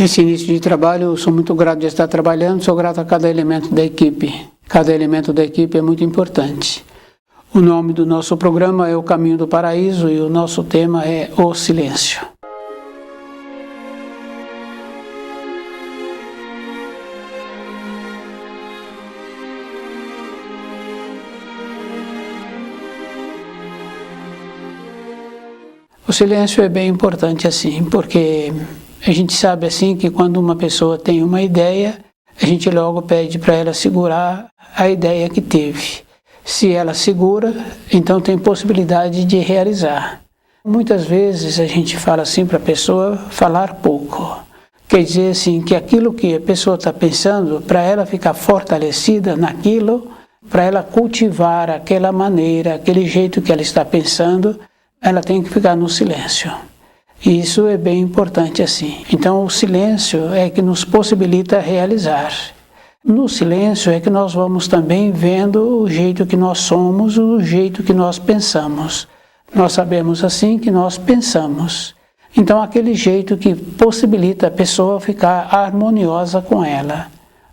Esse início de trabalho, eu sou muito grato de estar trabalhando, sou grato a cada elemento da equipe. Cada elemento da equipe é muito importante. O nome do nosso programa é O Caminho do Paraíso e o nosso tema é O Silêncio. O silêncio é bem importante assim, porque a gente sabe assim que quando uma pessoa tem uma ideia, a gente logo pede para ela segurar a ideia que teve. Se ela segura, então tem possibilidade de realizar. Muitas vezes a gente fala assim para a pessoa falar pouco. Quer dizer assim que aquilo que a pessoa está pensando, para ela ficar fortalecida naquilo, para ela cultivar aquela maneira, aquele jeito que ela está pensando, ela tem que ficar no silêncio. E isso é bem importante assim. Então o silêncio é que nos possibilita realizar. No silêncio é que nós vamos também vendo o jeito que nós somos, o jeito que nós pensamos. Nós sabemos assim que nós pensamos. Então aquele jeito que possibilita a pessoa ficar harmoniosa com ela.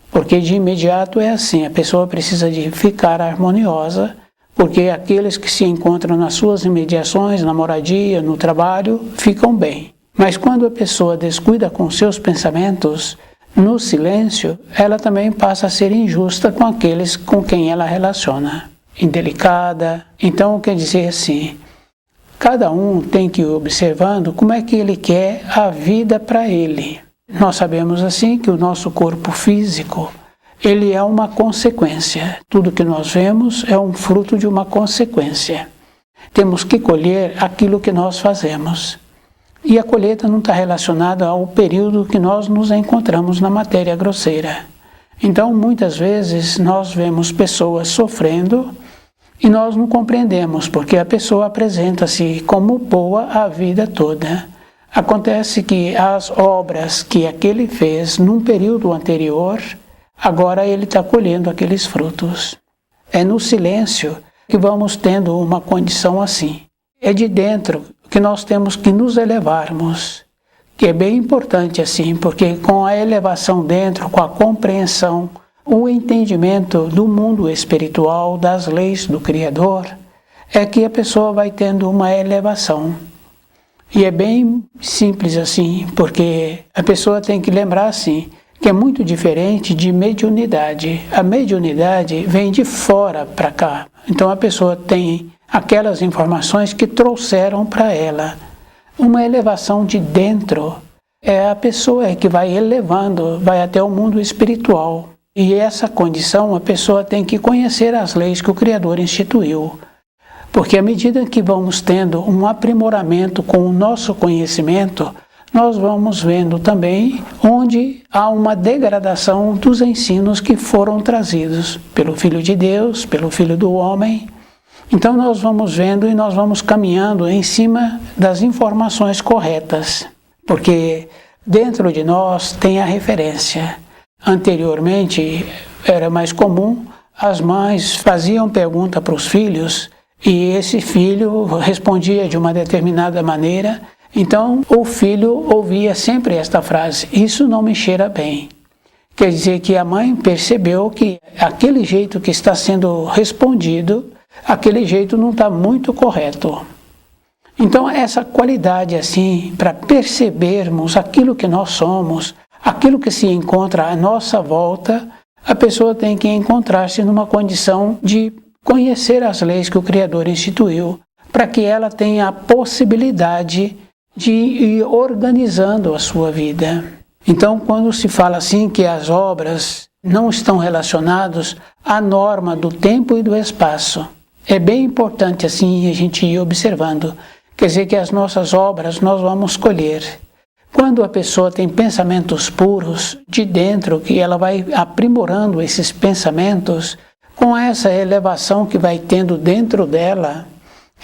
Porque de imediato é assim, a pessoa precisa de ficar harmoniosa, porque aqueles que se encontram nas suas imediações, na moradia, no trabalho, ficam bem. Mas quando a pessoa descuida com seus pensamentos, no silêncio, ela também passa a ser injusta com aqueles com quem ela relaciona, indelicada. Então, quer dizer assim, cada um tem que ir observando como é que ele quer a vida para ele. Nós sabemos assim que o nosso corpo físico, ele é uma consequência. Tudo que nós vemos é um fruto de uma consequência. Temos que colher aquilo que nós fazemos. E a colheita não está relacionada ao período que nós nos encontramos na matéria grosseira. Então, muitas vezes, nós vemos pessoas sofrendo e nós não compreendemos, porque a pessoa apresenta-se como boa a vida toda. Acontece que as obras que aquele fez num período anterior, agora ele está colhendo aqueles frutos. É no silêncio que vamos tendo uma condição assim. É de dentro que nós temos que nos elevarmos, que é bem importante assim, porque com a elevação dentro, com a compreensão, o entendimento do mundo espiritual, das leis do Criador, é que a pessoa vai tendo uma elevação. E é bem simples assim, porque a pessoa tem que lembrar assim, que é muito diferente de mediunidade. A mediunidade vem de fora para cá. Então a pessoa tem aquelas informações que trouxeram para ela. Uma elevação de dentro é a pessoa que vai elevando, vai até o mundo espiritual. E essa condição a pessoa tem que conhecer as leis que o Criador instituiu. Porque à medida que vamos tendo um aprimoramento com o nosso conhecimento, nós vamos vendo também onde há uma degradação dos ensinos que foram trazidos pelo Filho de Deus, pelo Filho do Homem. Então nós vamos vendo e nós vamos caminhando em cima das informações corretas, porque dentro de nós tem a referência. Anteriormente era mais comum, as mães faziam pergunta para os filhos e esse filho respondia de uma determinada maneira. Então, o filho ouvia sempre esta frase, isso não me cheira bem. Quer dizer que a mãe percebeu que aquele jeito que está sendo respondido, aquele jeito não está muito correto. Então, essa qualidade assim, para percebermos aquilo que nós somos, aquilo que se encontra à nossa volta, a pessoa tem que encontrar-se numa condição de conhecer as leis que o Criador instituiu, para que ela tenha a possibilidade de ir organizando a sua vida. Então, quando se fala assim que as obras não estão relacionadas à norma do tempo e do espaço, é bem importante assim a gente ir observando. Quer dizer que as nossas obras nós vamos colher. Quando a pessoa tem pensamentos puros de dentro, que ela vai aprimorando esses pensamentos, com essa elevação que vai tendo dentro dela,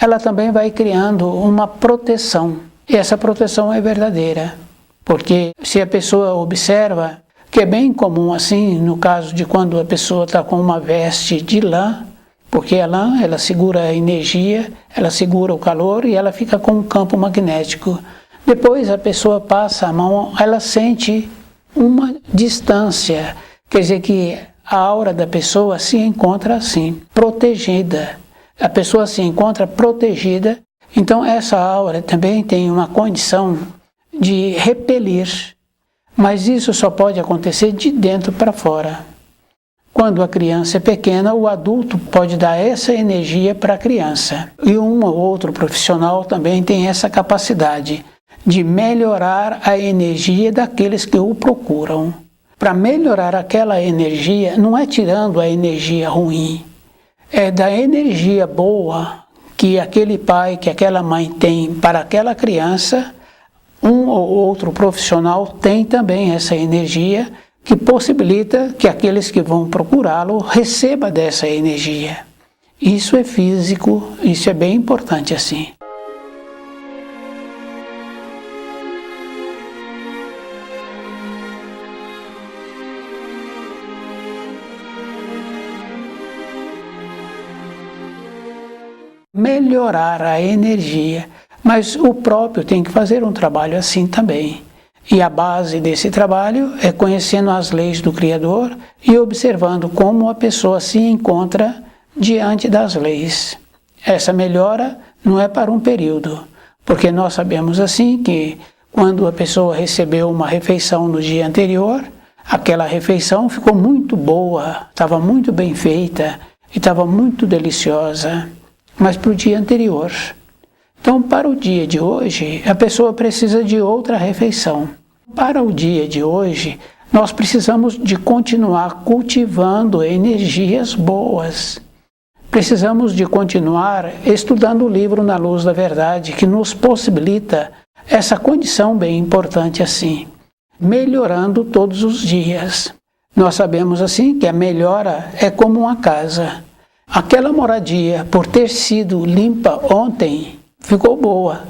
ela também vai criando uma proteção. E essa proteção é verdadeira, porque se a pessoa observa, que é bem comum assim, no caso de quando a pessoa está com uma veste de lã, porque a lã, ela segura a energia, ela segura o calor e ela fica com um campo magnético. Depois a pessoa passa a mão, ela sente uma distância, quer dizer que a aura da pessoa se encontra assim, protegida. A pessoa se encontra protegida, então essa aura também tem uma condição de repelir, mas isso só pode acontecer de dentro para fora. Quando a criança é pequena, o adulto pode dar essa energia para a criança. E um ou outro profissional também tem essa capacidade de melhorar a energia daqueles que o procuram. Para melhorar aquela energia, não é tirando a energia ruim, é da energia boa que aquele pai, que aquela mãe tem para aquela criança. Um ou outro profissional tem também essa energia que possibilita que aqueles que vão procurá-lo recebam dessa energia. Isso é físico, isso é bem importante assim. Melhorar a energia, mas o próprio tem que fazer um trabalho assim também. E a base desse trabalho é conhecendo as leis do Criador e observando como a pessoa se encontra diante das leis. Essa melhora não é para um período, porque nós sabemos assim que quando a pessoa recebeu uma refeição no dia anterior, aquela refeição ficou muito boa, estava muito bem feita e estava muito deliciosa, mas para o dia anterior. Então, para o dia de hoje, a pessoa precisa de outra refeição. Para o dia de hoje, nós precisamos de continuar cultivando energias boas. Precisamos de continuar estudando o livro Na Luz da Verdade, que nos possibilita essa condição bem importante assim, melhorando todos os dias. Nós sabemos assim que a melhora é como uma casa. Aquela moradia, por ter sido limpa ontem, ficou boa,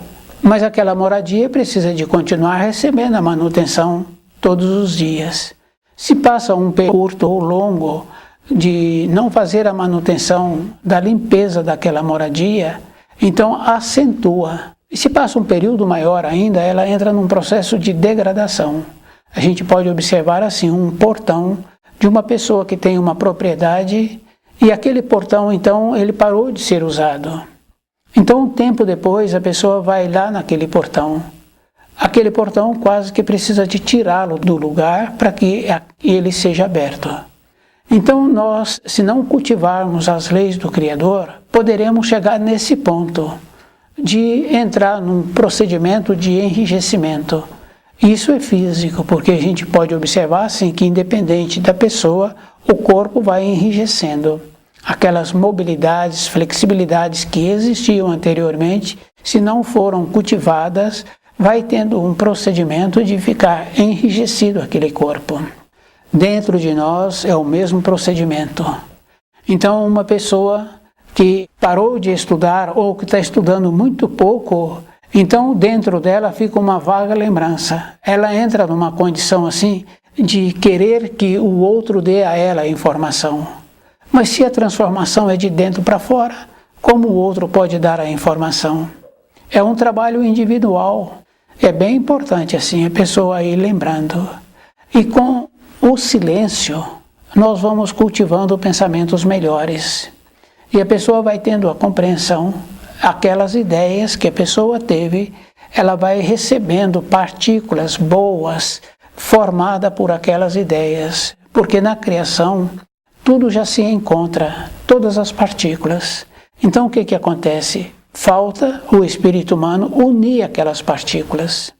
mas aquela moradia precisa de continuar recebendo a manutenção todos os dias. Se passa um período curto ou longo de não fazer a manutenção da limpeza daquela moradia, então acentua. E se passa um período maior ainda, ela entra num processo de degradação. A gente pode observar assim um portão de uma pessoa que tem uma propriedade e aquele portão então ele parou de ser usado. Então, um tempo depois, a pessoa vai lá naquele portão. Aquele portão quase que precisa de tirá-lo do lugar para que ele seja aberto. Então, nós, se não cultivarmos as leis do Criador, poderemos chegar nesse ponto de entrar num procedimento de enrijecimento. Isso é físico, porque a gente pode observar assim, que independente da pessoa, o corpo vai enrijecendo. Aquelas mobilidades, flexibilidades que existiam anteriormente, se não foram cultivadas, vai tendo um procedimento de ficar enrijecido aquele corpo. Dentro de nós é o mesmo procedimento. Então, uma pessoa que parou de estudar ou que está estudando muito pouco, então dentro dela fica uma vaga lembrança. Ela entra numa condição assim de querer que o outro dê a ela a informação. Mas se a transformação é de dentro para fora, como o outro pode dar a informação? É um trabalho individual. É bem importante assim a pessoa ir lembrando. E com o silêncio, nós vamos cultivando pensamentos melhores. E a pessoa vai tendo a compreensão, aquelas ideias que a pessoa teve, ela vai recebendo partículas boas, formadas por aquelas ideias. Porque na criação, tudo já se encontra, todas as partículas. Então o que acontece? Falta o espírito humano unir aquelas partículas.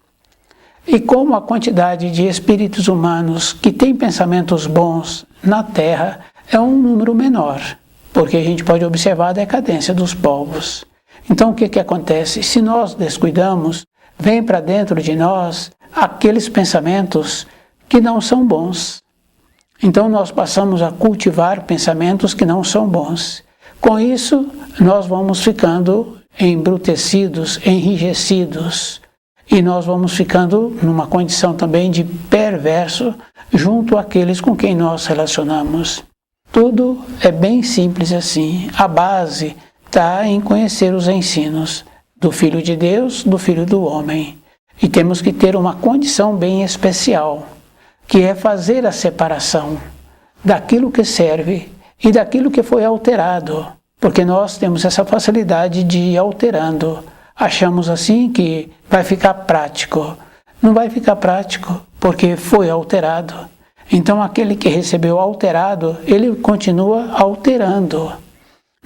E como a quantidade de espíritos humanos que têm pensamentos bons na Terra é um número menor, porque a gente pode observar a decadência dos povos. Então o que acontece? Se nós descuidamos, vem para dentro de nós aqueles pensamentos que não são bons. Então nós passamos a cultivar pensamentos que não são bons. Com isso, nós vamos ficando embrutecidos, enrijecidos. E nós vamos ficando numa condição também de perverso junto àqueles com quem nós relacionamos. Tudo é bem simples assim. A base está em conhecer os ensinos do Filho de Deus, do Filho do Homem. E temos que ter uma condição bem especial, que é fazer a separação daquilo que serve e daquilo que foi alterado, porque nós temos essa facilidade de ir alterando. Achamos assim que vai ficar prático. Não vai ficar prático, porque foi alterado. Então aquele que recebeu alterado, ele continua alterando.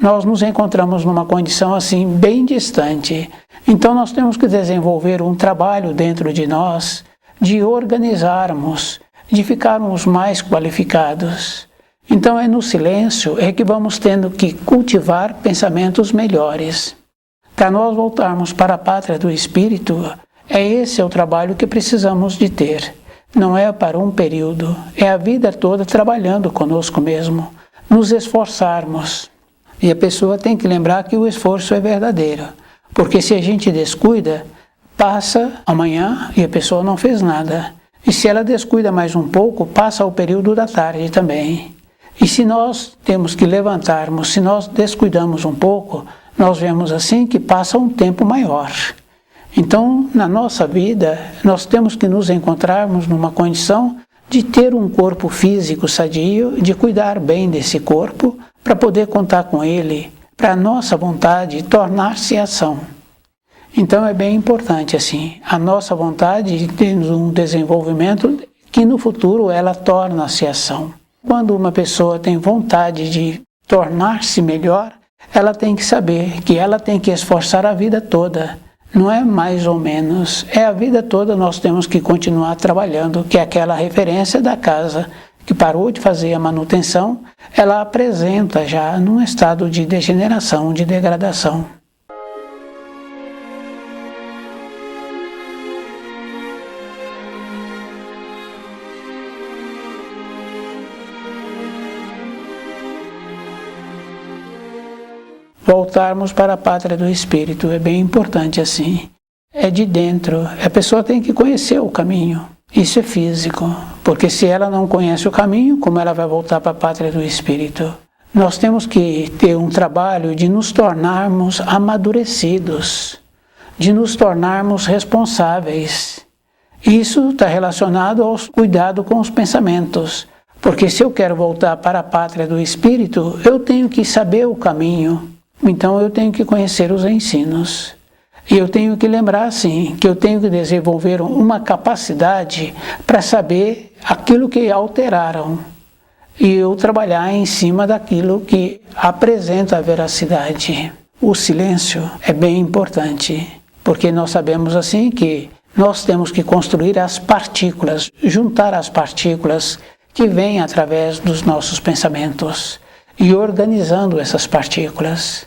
Nós nos encontramos numa condição assim bem distante. Então nós temos que desenvolver um trabalho dentro de nós, de organizarmos, de ficarmos mais qualificados. Então é no silêncio é que vamos tendo que cultivar pensamentos melhores. Para nós voltarmos para a pátria do Espírito, esse é o trabalho que precisamos de ter. Não é para um período, é a vida toda trabalhando conosco mesmo, nos esforçarmos. E a pessoa tem que lembrar que o esforço é verdadeiro, porque se a gente descuida, passa amanhã e a pessoa não fez nada. E se ela descuida mais um pouco, passa o período da tarde também. E se nós temos que levantarmos, se nós descuidamos um pouco, nós vemos assim que passa um tempo maior. Então, na nossa vida, nós temos que nos encontrarmos numa condição de ter um corpo físico sadio, de cuidar bem desse corpo, para poder contar com ele, para a nossa vontade tornar-se ação. Então é bem importante assim, a nossa vontade de ter um desenvolvimento que no futuro ela torna-se ação. Quando uma pessoa tem vontade de tornar-se melhor, ela tem que saber que ela tem que esforçar a vida toda. Não é mais ou menos, é a vida toda nós temos que continuar trabalhando, que é aquela referência da casa que parou de fazer a manutenção, ela apresenta já num estado de degeneração, de degradação. Voltarmos para a pátria do Espírito é bem importante assim. É de dentro, a pessoa tem que conhecer o caminho. Isso é físico, porque se ela não conhece o caminho, como ela vai voltar para a pátria do Espírito? Nós temos que ter um trabalho de nos tornarmos amadurecidos, de nos tornarmos responsáveis. Isso está relacionado ao cuidado com os pensamentos, porque se eu quero voltar para a pátria do Espírito, eu tenho que saber o caminho, então eu tenho que conhecer os ensinos. E eu tenho que lembrar, sim, que eu tenho que desenvolver uma capacidade para saber aquilo que alteraram e eu trabalhar em cima daquilo que apresenta a veracidade. O silêncio é bem importante, porque nós sabemos assim que nós temos que construir as partículas, juntar as partículas que vêm através dos nossos pensamentos e organizando essas partículas,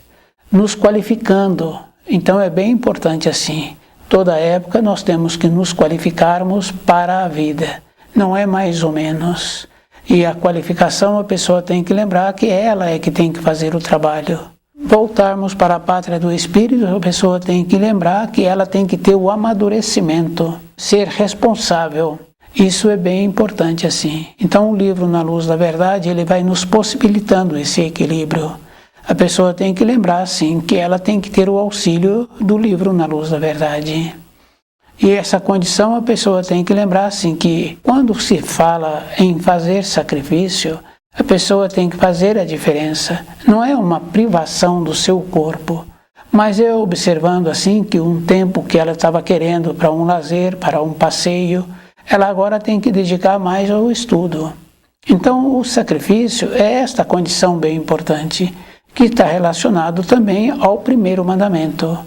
nos qualificando. Então é bem importante assim, toda época nós temos que nos qualificarmos para a vida, não é mais ou menos. E a qualificação a pessoa tem que lembrar que ela é que tem que fazer o trabalho. Voltarmos para a pátria do Espírito, a pessoa tem que lembrar que ela tem que ter o amadurecimento, ser responsável. Isso é bem importante assim. Então o livro Na Luz da Verdade, ele vai nos possibilitando esse equilíbrio. A pessoa tem que lembrar, sim, que ela tem que ter o auxílio do livro Na Luz da Verdade. E essa condição a pessoa tem que lembrar, sim, que quando se fala em fazer sacrifício, a pessoa tem que fazer a diferença. Não é uma privação do seu corpo, mas é observando, assim, que um tempo que ela estava querendo para um lazer, para um passeio, ela agora tem que dedicar mais ao estudo. Então, o sacrifício é esta condição bem importante, que está relacionado também ao primeiro mandamento,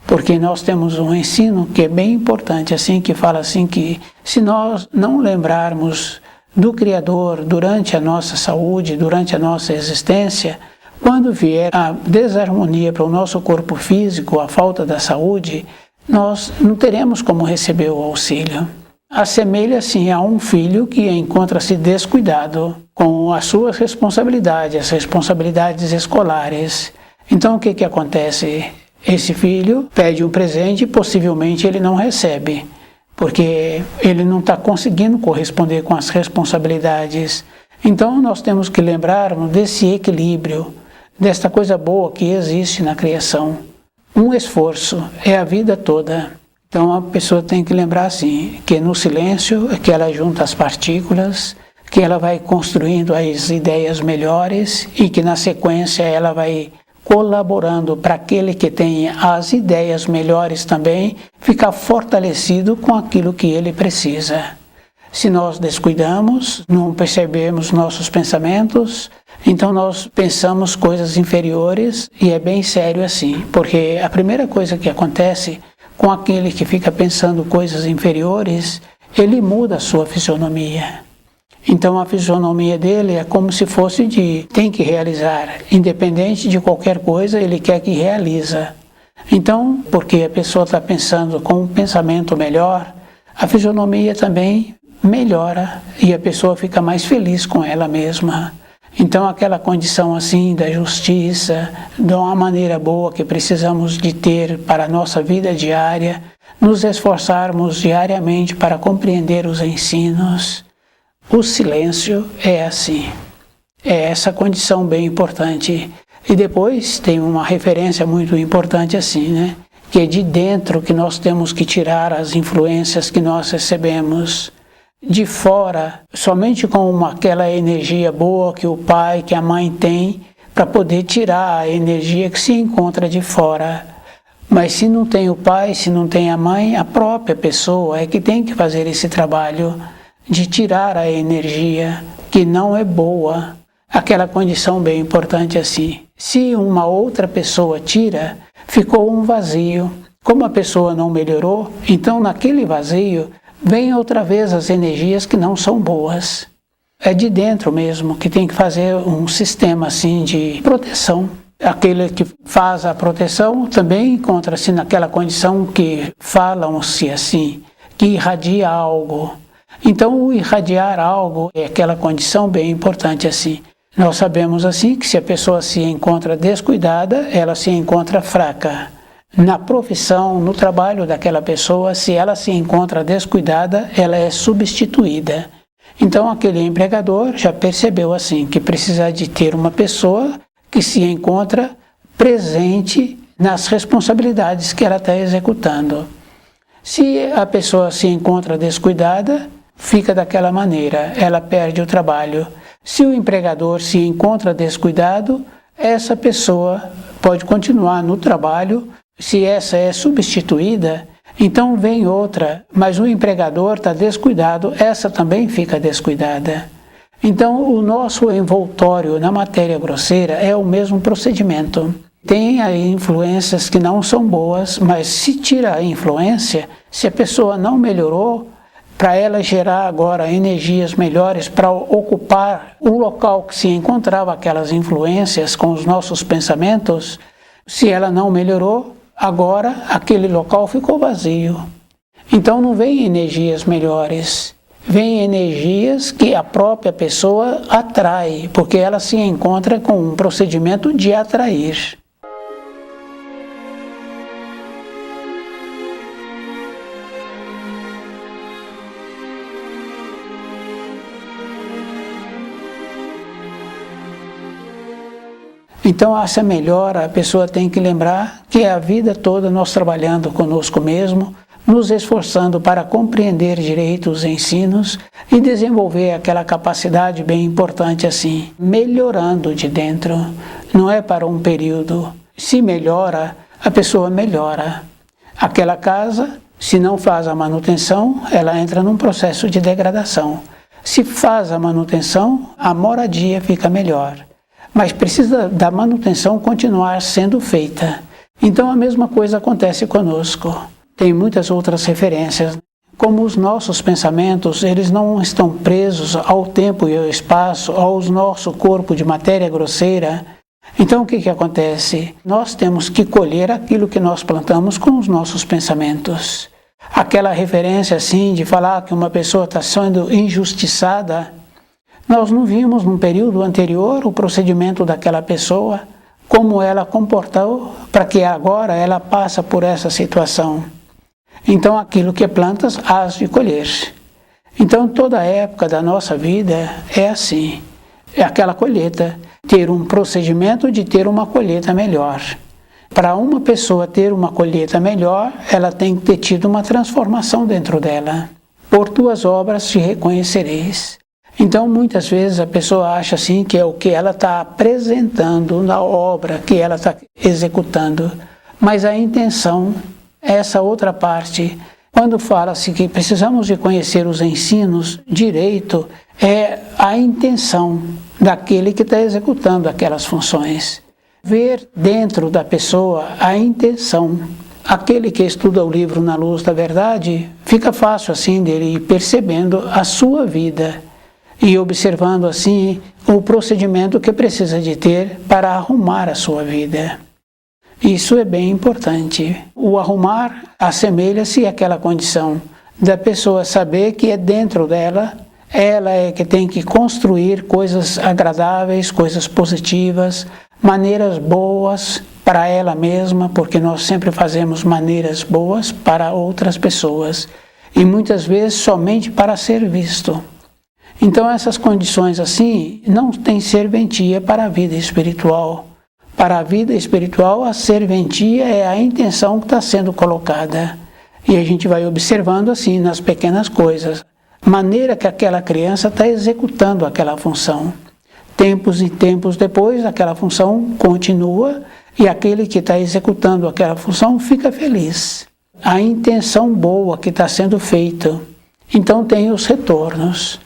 porque nós temos um ensino que é bem importante, assim, que fala assim que se nós não lembrarmos do Criador durante a nossa saúde, durante a nossa existência, quando vier a desarmonia para o nosso corpo físico, a falta da saúde, nós não teremos como receber o auxílio. Assemelha-se a um filho que encontra-se descuidado com as suas responsabilidades, as responsabilidades escolares. Então o que acontece? Esse filho pede um presente e possivelmente ele não recebe, porque ele não está conseguindo corresponder com as responsabilidades. Então nós temos que lembrarmos desse equilíbrio, desta coisa boa que existe na criação. Um esforço é a vida toda. Então a pessoa tem que lembrar assim, que no silêncio é que ela junta as partículas, que ela vai construindo as ideias melhores e que na sequência ela vai colaborando para aquele que tem as ideias melhores também ficar fortalecido com aquilo que ele precisa. Se nós descuidamos, não percebemos nossos pensamentos, então nós pensamos coisas inferiores e é bem sério assim, porque a primeira coisa que acontece com aquele que fica pensando coisas inferiores, ele muda a sua fisionomia. Então a fisionomia dele é como se fosse de tem que realizar, independente de qualquer coisa, ele quer que realiza. Então, porque a pessoa está pensando com um pensamento melhor, a fisionomia também melhora e a pessoa fica mais feliz com ela mesma. Então aquela condição assim da justiça, de uma maneira boa que precisamos de ter para a nossa vida diária, nos esforçarmos diariamente para compreender os ensinos. O silêncio é assim, é essa condição bem importante. E depois tem uma referência muito importante assim, né? Que é de dentro que nós temos que tirar as influências que nós recebemos. De fora, somente com aquela energia boa que o pai, que a mãe tem, para poder tirar a energia que se encontra de fora. Mas se não tem o pai, se não tem a mãe, a própria pessoa é que tem que fazer esse trabalho de tirar a energia que não é boa. Aquela condição bem importante assim. Se uma outra pessoa tira, ficou um vazio. Como a pessoa não melhorou, então naquele vazio vem outra vez as energias que não são boas. É de dentro mesmo que tem que fazer um sistema assim de proteção. Aquele que faz a proteção também encontra-se naquela condição que falam-se assim, que irradia algo. Então o irradiar algo é aquela condição bem importante assim. Nós sabemos assim que se a pessoa se encontra descuidada, ela se encontra fraca. Na profissão, no trabalho daquela pessoa, se ela se encontra descuidada, ela é substituída. Então aquele empregador já percebeu assim que precisa de ter uma pessoa que se encontra presente nas responsabilidades que ela está executando. Se a pessoa se encontra descuidada, fica daquela maneira, ela perde o trabalho. Se o empregador se encontra descuidado, essa pessoa pode continuar no trabalho. Se essa é substituída, então vem outra, mas o empregador está descuidado, essa também fica descuidada. Então o nosso envoltório na matéria grosseira é o mesmo procedimento. Tem aí influências que não são boas, mas se tira a influência, se a pessoa não melhorou, para ela gerar agora energias melhores para ocupar o local que se encontrava aquelas influências com os nossos pensamentos, se ela não melhorou, agora aquele local ficou vazio. Então não vem energias melhores, vem energias que a própria pessoa atrai, porque ela se encontra com um procedimento de atrair. Então essa melhora, a pessoa tem que lembrar que é a vida toda nós trabalhando conosco mesmo, nos esforçando para compreender direito os ensinos e desenvolver aquela capacidade bem importante assim, melhorando de dentro, não é para um período. Se melhora, a pessoa melhora. Aquela casa, se não faz a manutenção, ela entra num processo de degradação. Se faz a manutenção, a moradia fica melhor. Mas precisa da manutenção continuar sendo feita. Então a mesma coisa acontece conosco. Tem muitas outras referências. Como os nossos pensamentos, eles não estão presos ao tempo e ao espaço, ao nosso corpo de matéria grosseira. Então o que acontece? Nós temos que colher aquilo que nós plantamos com os nossos pensamentos. Aquela referência assim de falar que uma pessoa está sendo injustiçada, nós não vimos no período anterior o procedimento daquela pessoa, como ela comportou para que agora ela passa por essa situação. Então aquilo que plantas, hás de colher. Então toda a época da nossa vida é assim, é aquela colheita, ter um procedimento de ter uma colheita melhor. Para uma pessoa ter uma colheita melhor, ela tem que ter tido uma transformação dentro dela. Por tuas obras te reconhecereis. Então, muitas vezes a pessoa acha assim que é o que ela está apresentando na obra que ela está executando, mas a intenção, essa outra parte, quando fala-se que precisamos de conhecer os ensinos direito, é a intenção daquele que está executando aquelas funções. Ver dentro da pessoa a intenção. Aquele que estuda o livro Na Luz da Verdade, fica fácil assim dele ir percebendo a sua vida e observando assim o procedimento que precisa de ter para arrumar a sua vida. Isso é bem importante. O arrumar assemelha-se àquela condição da pessoa saber que é dentro dela, ela é que tem que construir coisas agradáveis, coisas positivas, maneiras boas para ela mesma, porque nós sempre fazemos maneiras boas para outras pessoas e muitas vezes somente para ser visto. Então essas condições assim não têm serventia para a vida espiritual. Para a vida espiritual, a serventia é a intenção que está sendo colocada. E a gente vai observando assim nas pequenas coisas, maneira que aquela criança está executando aquela função. Tempos e tempos depois, aquela função continua e aquele que está executando aquela função fica feliz. A intenção boa que está sendo feita, então tem os retornos.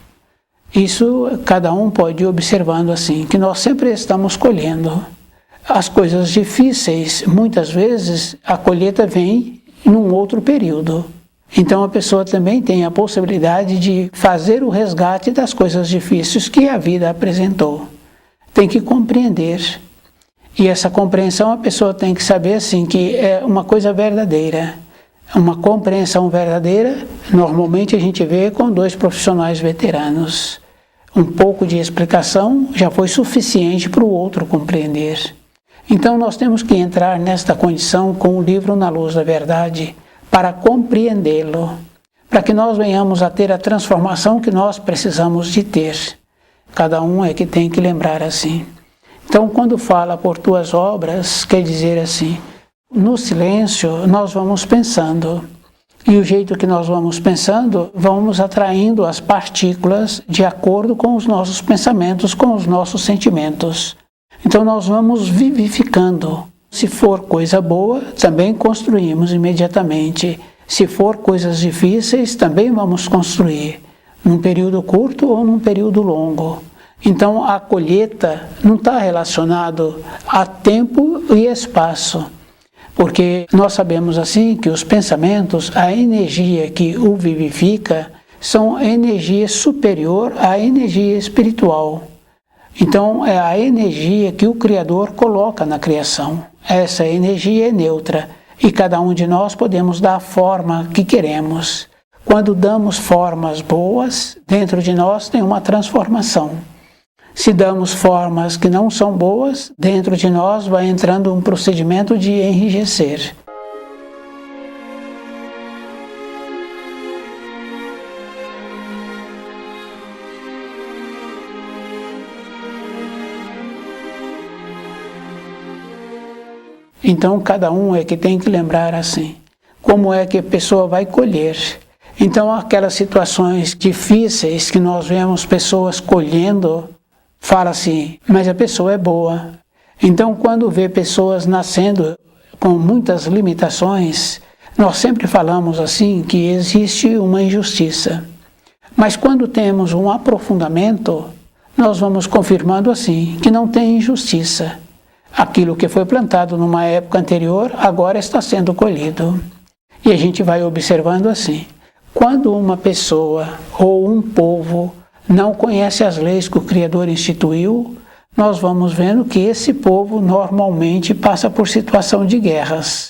Isso cada um pode ir observando assim, que nós sempre estamos colhendo. As coisas difíceis, muitas vezes, a colheita vem num outro período. Então a pessoa também tem a possibilidade de fazer o resgate das coisas difíceis que a vida apresentou. Tem que compreender. E essa compreensão a pessoa tem que saber assim, que é uma coisa verdadeira. Uma compreensão verdadeira, normalmente a gente vê com 2 profissionais veteranos. Um pouco de explicação já foi suficiente para o outro compreender. Então nós temos que entrar nesta condição com o livro Na Luz da Verdade para compreendê-lo, para que nós venhamos a ter a transformação que nós precisamos de ter. Cada um é que tem que lembrar assim. Então quando fala por tuas obras, quer dizer assim, no silêncio nós vamos pensando. E o jeito que nós vamos pensando, vamos atraindo as partículas de acordo com os nossos pensamentos, com os nossos sentimentos. Então nós vamos vivificando. Se for coisa boa, também construímos imediatamente. Se for coisas difíceis, também vamos construir, num período curto ou num período longo. Então a colheita não está relacionado a tempo e espaço. Porque nós sabemos assim que os pensamentos, a energia que o vivifica, são a energia superior à energia espiritual. Então é a energia que o Criador coloca na criação. Essa energia é neutra e cada um de nós podemos dar a forma que queremos. Quando damos formas boas, dentro de nós tem uma transformação. Se damos formas que não são boas, dentro de nós vai entrando um procedimento de enrijecer. Então cada um é que tem que lembrar assim, como é que a pessoa vai colher. Então aquelas situações difíceis que nós vemos pessoas colhendo, fala assim, mas a pessoa é boa. Então quando vê pessoas nascendo com muitas limitações, nós sempre falamos assim que existe uma injustiça. Mas quando temos um aprofundamento, nós vamos confirmando assim, que não tem injustiça. Aquilo que foi plantado numa época anterior, agora está sendo colhido. E a gente vai observando assim, quando uma pessoa ou um povo não conhece as leis que o Criador instituiu, nós vamos vendo que esse povo normalmente passa por situação de guerras.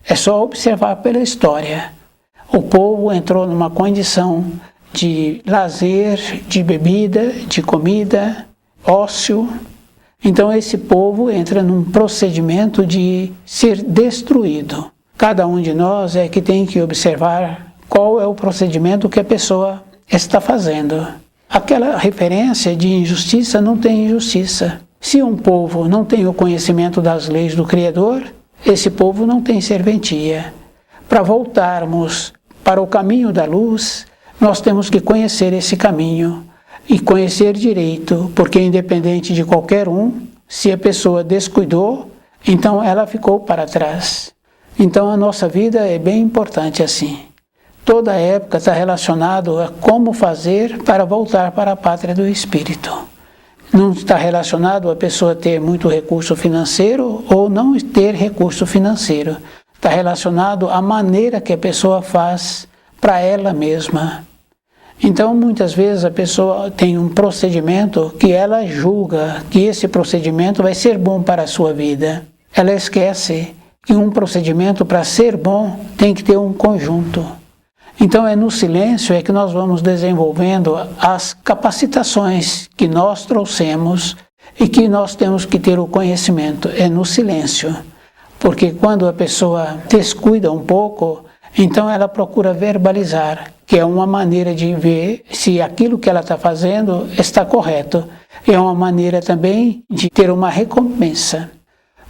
É só observar pela história. O povo entrou numa condição de lazer, de bebida, de comida, ócio. Então esse povo entra num procedimento de ser destruído. Cada um de nós é que tem que observar qual é o procedimento que a pessoa está fazendo. Aquela referência de injustiça não tem injustiça. Se um povo não tem o conhecimento das leis do Criador, esse povo não tem serventia. Para voltarmos para o caminho da luz, nós temos que conhecer esse caminho e conhecer direito, porque independente de qualquer um, se a pessoa descuidou, então ela ficou para trás. Então a nossa vida é bem importante assim. Toda época está relacionado a como fazer para voltar para a pátria do Espírito. Não está relacionado a pessoa ter muito recurso financeiro ou não ter recurso financeiro. Está relacionado à maneira que a pessoa faz para ela mesma. Então, muitas vezes a pessoa tem um procedimento que ela julga que esse procedimento vai ser bom para a sua vida. Ela esquece que um procedimento, para ser bom, tem que ter um conjunto. Então, é no silêncio é que nós vamos desenvolvendo as capacitações que nós trouxemos e que nós temos que ter o conhecimento. É no silêncio. Porque quando a pessoa descuida um pouco, então ela procura verbalizar, que é uma maneira de ver se aquilo que ela está fazendo está correto. É uma maneira também de ter uma recompensa.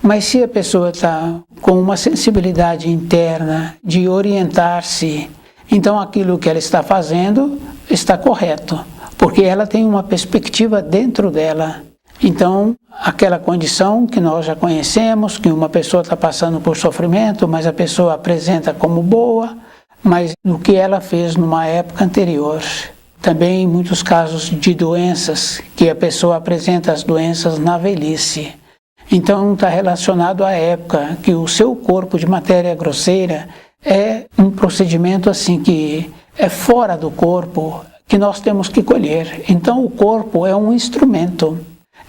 Mas se a pessoa está com uma sensibilidade interna de orientar-se, então aquilo que ela está fazendo está correto, porque ela tem uma perspectiva dentro dela. Então, aquela condição que nós já conhecemos, que uma pessoa está passando por sofrimento, mas a pessoa apresenta como boa, mas do que ela fez numa época anterior. Também em muitos casos de doenças, que a pessoa apresenta as doenças na velhice. Então está relacionado à época que o seu corpo de matéria grosseira é um procedimento assim que é fora do corpo, que nós temos que colher. Então o corpo é um instrumento.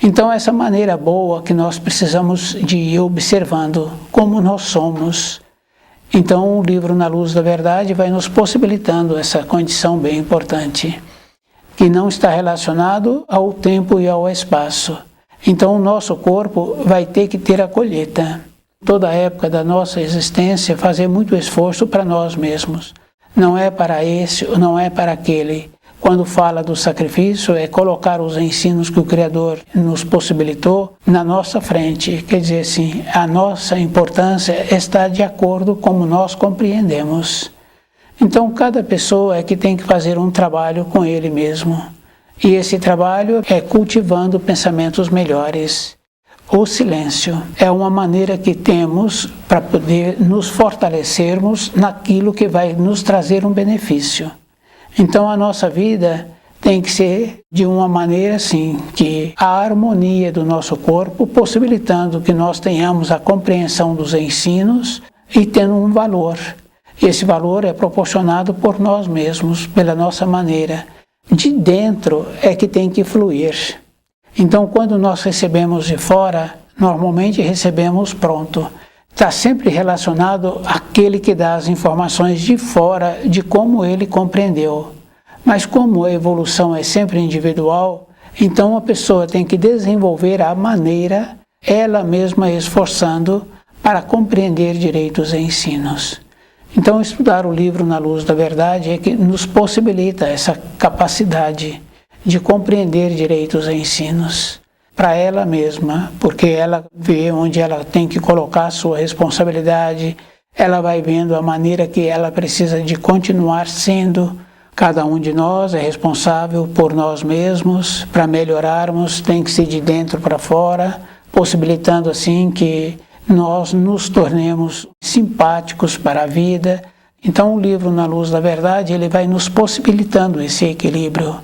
Então essa maneira boa que nós precisamos de ir observando como nós somos. Então o livro Na Luz da Verdade vai nos possibilitando essa condição bem importante, que não está relacionado ao tempo e ao espaço. Então o nosso corpo vai ter que ter a colheita. Toda a época da nossa existência fazer muito esforço para nós mesmos. Não é para esse ou não é para aquele. Quando fala do sacrifício, é colocar os ensinos que o Criador nos possibilitou na nossa frente. Quer dizer assim, a nossa importância está de acordo com como nós compreendemos. Então, cada pessoa é que tem que fazer um trabalho com ele mesmo. E esse trabalho é cultivando pensamentos melhores. O silêncio é uma maneira que temos para poder nos fortalecermos naquilo que vai nos trazer um benefício. Então a nossa vida tem que ser de uma maneira assim, que a harmonia do nosso corpo, possibilitando que nós tenhamos a compreensão dos ensinos e tendo um valor. Esse valor é proporcionado por nós mesmos, pela nossa maneira. De dentro é que tem que fluir. Então quando nós recebemos de fora, normalmente recebemos pronto. Está sempre relacionado àquele que dá as informações de fora de como ele compreendeu. Mas como a evolução é sempre individual, então a pessoa tem que desenvolver a maneira, ela mesma esforçando, para compreender direito os ensinos. Então estudar o livro Na Luz da Verdade é que nos possibilita essa capacidade de compreender direito os ensinos. Para ela mesma, porque ela vê onde ela tem que colocar a sua responsabilidade, ela vai vendo a maneira que ela precisa de continuar sendo. Cada um de nós é responsável por nós mesmos, para melhorarmos tem que ser de dentro para fora, possibilitando assim que nós nos tornemos simpáticos para a vida. Então o livro Na Luz da Verdade ele vai nos possibilitando esse equilíbrio.